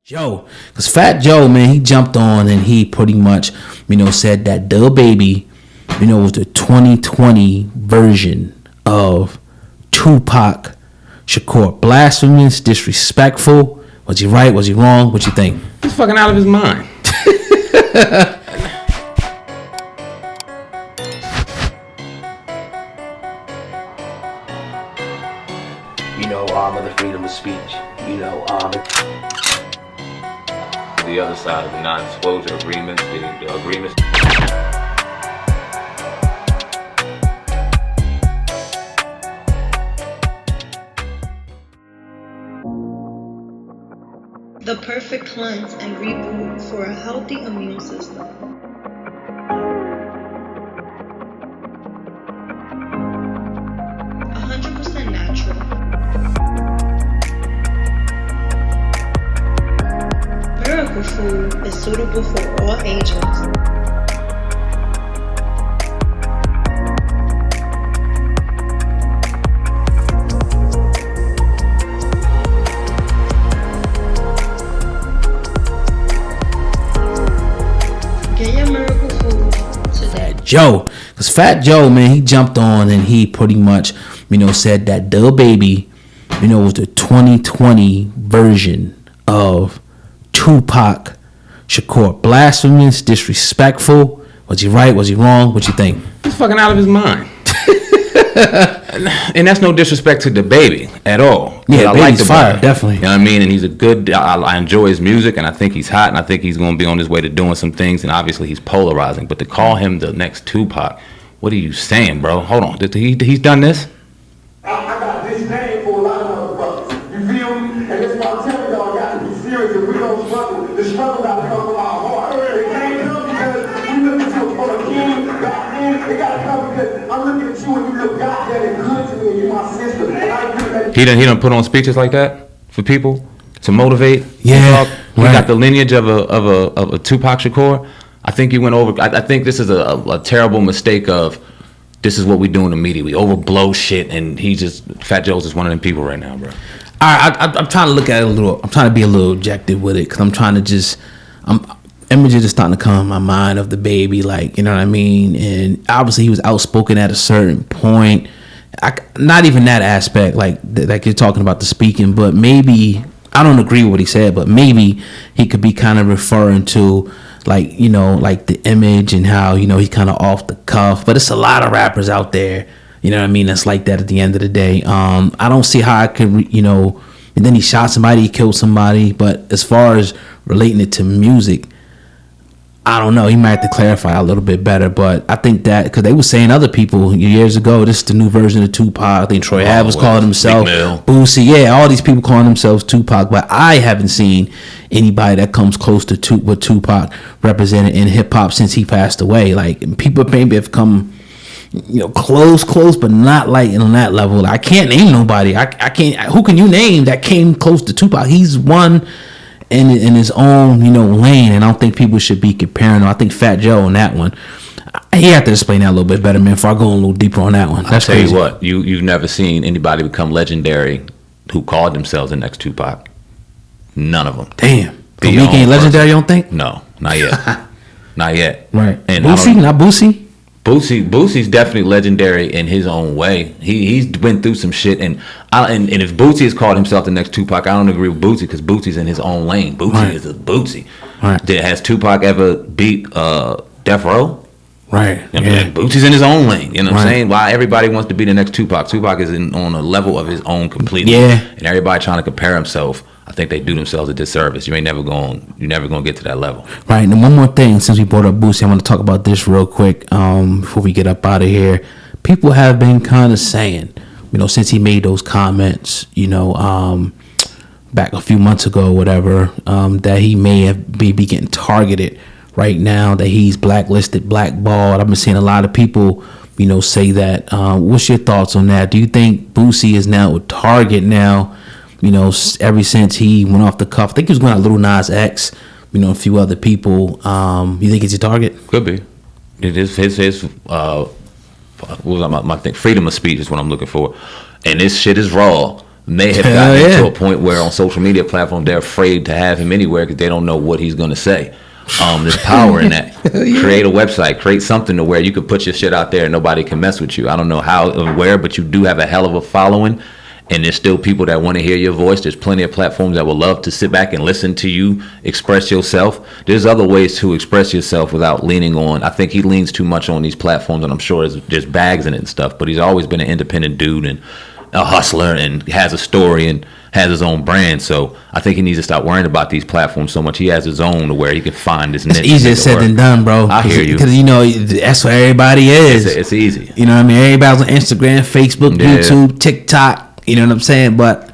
Joe, because Fat Joe, man, he jumped on and he pretty much, said that DaBaby, was the 2020 version of Tupac Shakur. Blasphemous, disrespectful. Was he right? Was he wrong? What you think? He's fucking out of his mind. Of the freedom of speech. The other side of the non-disclosure agreements, the agreements. The perfect cleanse and reboot for a healthy immune system. 100% natural. Miracle food is suitable for all ages. Get your miracle food today. Fat Joe, because Fat Joe, man, he jumped on and he pretty much, said that DaBaby, was the 2020 version of Tupac Shakur. Blasphemous, disrespectful. Was he right? Was he wrong? What you think? He's fucking out of his mind. And that's no disrespect to DaBaby at all. Yeah, I Baby's the fire, brother. definitely. You know what I mean? And he's a good, I enjoy his music, and I think he's hot, and I think he's going to be on his way to doing some things, and obviously he's polarizing. But to call him the next Tupac, what are you saying, bro? Hold on. He's done this? I got disdain for a lot of other brothers. You feel me? And that's why I'm telling y'all, got to be serious. If we don't struggle, the struggle got to come from our heart. It can't come because we look at you for a king, God man. It got to come because I'm looking at you and you look God that is good to me and you my sister. And I agree that He done put on speeches like that for people to motivate. Yeah, He right. got the lineage of a Tupac Shakur. I think he went over. I think this is a terrible mistake of. This is what we do in the media. We overblow shit, and Fat Joe's just one of them people right now, bro. I'm trying to look at it a little. I'm trying to be a little objective with it because I'm trying to images are starting to come in my mind of DaBaby, like, you know what I mean? And obviously he was outspoken at a certain point. Not even that aspect, like you're talking about the speaking, but maybe, I don't agree with what he said, but maybe he could be kind of referring to like the image and how, he's kind of off the cuff. But it's a lot of rappers out there, you know what I mean, that's like that at the end of the day. I don't see how I could, and then he shot somebody, he killed somebody. But as far as relating it to music, I don't know. He might have to clarify a little bit better. But I think that, because they were saying other people years ago, this is the new version of Tupac. I think Troy Ave was calling himself Boosie. Yeah, all these people calling themselves Tupac. But I haven't seen anybody that comes close to what Tupac represented in hip hop since he passed away. Like, people maybe have come, close, but not like on that level. I can't name nobody. I can't. Who can you name that came close to Tupac? He's one in his own, lane, and I don't think people should be comparing him. I think Fat Joe on that one, he had to explain that a little bit better, man, before I go a little deeper on that one. That's I'll tell crazy. you what, you've never seen anybody become legendary who called themselves the next Tupac. None of them. Damn. The Meek ain't own legendary, person. you don't think? No, not yet. Not yet. Right. And Boosie, not Boosie? Boosie's definitely legendary in his own way. He's been through some shit, and if Boosie has called himself the next Tupac, I don't agree with Boosie because Boosie's in his own lane. Boosie Right. is a Boosie. Right. Has Tupac ever beat Death Row? Right. You know, Yeah. Boosie's in his own lane. You know what I'm Right. saying? Why everybody wants to be the next Tupac? Tupac is on a level of his own completely. Yeah. And everybody trying to compare himself, I think they do themselves a disservice. You're never gonna get to that level. Right, and one more thing, since we brought up Boosie, I want to talk about this real quick before we get up out of here. People have been kind of saying, since he made those comments, back a few months ago, whatever, that he may be getting targeted right now, that he's blacklisted, blackballed. I've been seeing a lot of people, say that. What's your thoughts on that? Do you think Boosie is now a target now? Ever since he went off the cuff, I think he was going at Lil Nas X, a few other people. You think it's a target? Could be. It is his what was my thing? Freedom of speech is what I'm looking for, and this shit is raw. may have gotten to a point where on social media platforms they're afraid to have him anywhere because they don't know what he's going to say. There's power in that. Create a website, create something to where you can put your shit out there and nobody can mess with you. I don't know how or where, but you do have a hell of a following, and there's still people that want to hear your voice. There's plenty of platforms that would love to sit back and listen to you express yourself. There's other ways to express yourself without leaning on. I think he leans too much on these platforms, and I'm sure there's bags in it and stuff, but he's always been an independent dude and a hustler and has a story and has his own brand. So I think he needs to stop worrying about these platforms so much. He has his own to where he can find his niche. It's easier said than done, bro. I hear you. Because, you know, that's what everybody is. It's easy. You know what I mean? Everybody's on Instagram, Facebook, YouTube, TikTok. You know what I'm saying? But,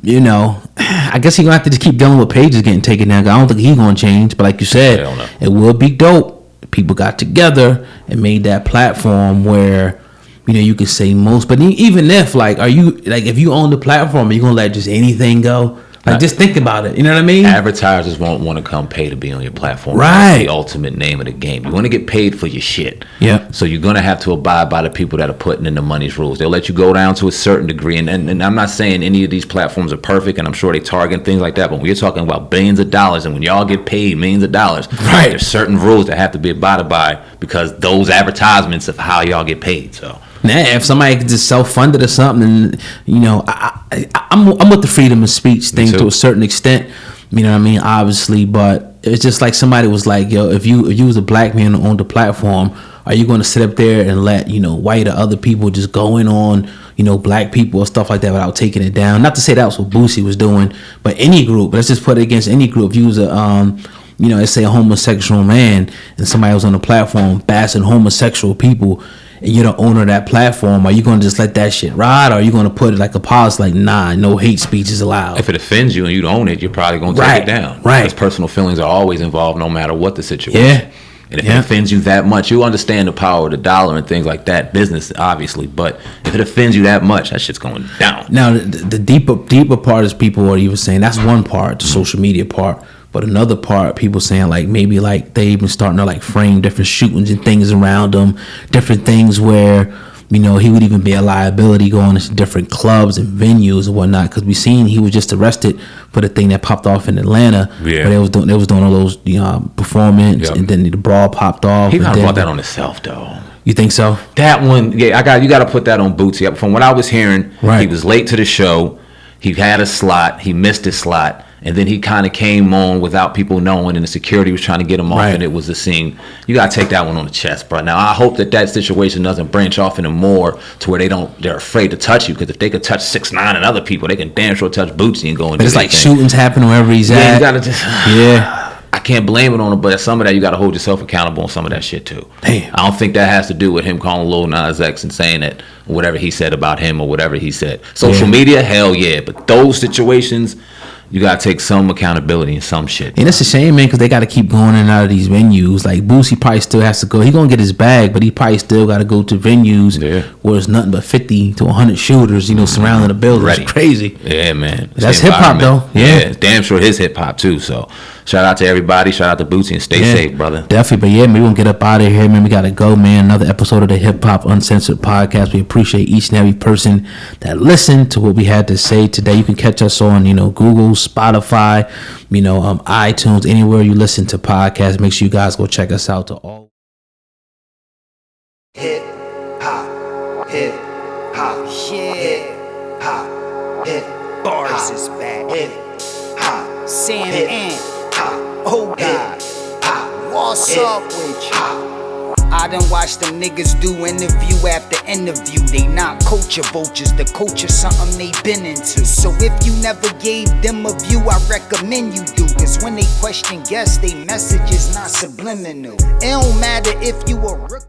you know, I guess he's going to have to just keep dealing with pages getting taken down. I don't think he's going to change. But like you said, it will be dope. People got together and made that platform where, you know, you can say most, but even if, like, if you own the platform, are you gonna let just anything go? Like, just think about it. You know what I mean? Advertisers won't want to come pay to be on your platform. Right. That's the ultimate name of the game. You want to get paid for your shit. Yeah. So you're gonna have to abide by the people that are putting in the money's rules. They'll let you go down to a certain degree, and I'm not saying any of these platforms are perfect, and I'm sure they target things like that. But when you're talking about billions of dollars, and when y'all get paid millions of dollars, right, there's certain rules that have to be abided by because those advertisements of how y'all get paid. So. Now, if somebody can just self-fund it or something, you know, I'm with the freedom of speech thing to a certain extent. You know what I mean? Obviously, but it's just like somebody was like, yo, if you was a black man on the platform, are you going to sit up there and let, you know, white or other people just go in on, you know, black people or stuff like that without taking it down? Not to say that was what Boosie was doing, but any group. Let's just put it against any group. If you was a you know, let's say a homosexual man and somebody was on the platform bashing homosexual people, and you're the owner of that platform, are you going to just let that shit ride, or are you going to put it like a policy like, nah, no hate speech is allowed? If it offends you and you own it, you're probably going to take it down. Right. Because personal feelings are always involved no matter what the situation. Yeah. And if it offends you that much, you understand the power of the dollar and things like that, business, obviously. But if it offends you that much, that shit's going down. Now, the deeper part is people are even saying, that's one part, the social media part. But another part, people saying like maybe like they even starting to like frame different shootings and things around him, different things where, you know, he would even be a liability going to different clubs and venues and whatnot. Because we seen he was just arrested for the thing that popped off in Atlanta. Yeah, where they was doing all those performance, and then the brawl popped off. He kind of brought that on himself though. You think so? That one, yeah, you got to put that on Bootsy. From what I was hearing, he was late to the show. He had a slot. He missed his slot. And then he kind of came on without people knowing, and the security was trying to get him off, and it was the scene. You got to take that one on the chest, bro. Now, I hope that situation doesn't branch off into more to where they're afraid to touch you, because if they could touch 6ix9ine and other people, they can damn sure touch Bootsy and go and do it's like shootings happen wherever he's at. You got to just... I can't blame it on him, but some of that you got to hold yourself accountable on some of that shit too. Damn. I don't think that has to do with him calling Lil Nas X and saying that whatever he said about him or whatever he said. Social media, hell yeah, but those situations, you got to take some accountability in some shit. And it's a shame, man, because they got to keep going in and out of these venues. Like, Boosie probably still has to go. He going to get his bag, but he probably still got to go to venues where it's nothing but 50 to 100 shooters, you know, surrounding the building. It's crazy. Yeah, man. That's hip-hop, though. Yeah, damn sure his hip-hop, too. So, shout out to everybody. Shout out to Bootsy, and stay safe, brother. Definitely. But, yeah, man, we going to get up out of here, man. We got to go, man. Another episode of the Hip Hop Uncensored Podcast. We appreciate each and every person that listened to what we had to say today. You can catch us on, you know, Google, Spotify, you know, iTunes, anywhere you listen to podcasts. Make sure you guys go check us out to all. Hip hop, hip hop, hip hop, hip bars is back. Hip hop, Sam and oh God, what's up with you? I done watched them niggas do interview after interview. They not culture vultures, the culture something they been into. So if you never gave them a view, I recommend you do. Cause when they question guests, they message is not subliminal. It don't matter if you a rookie.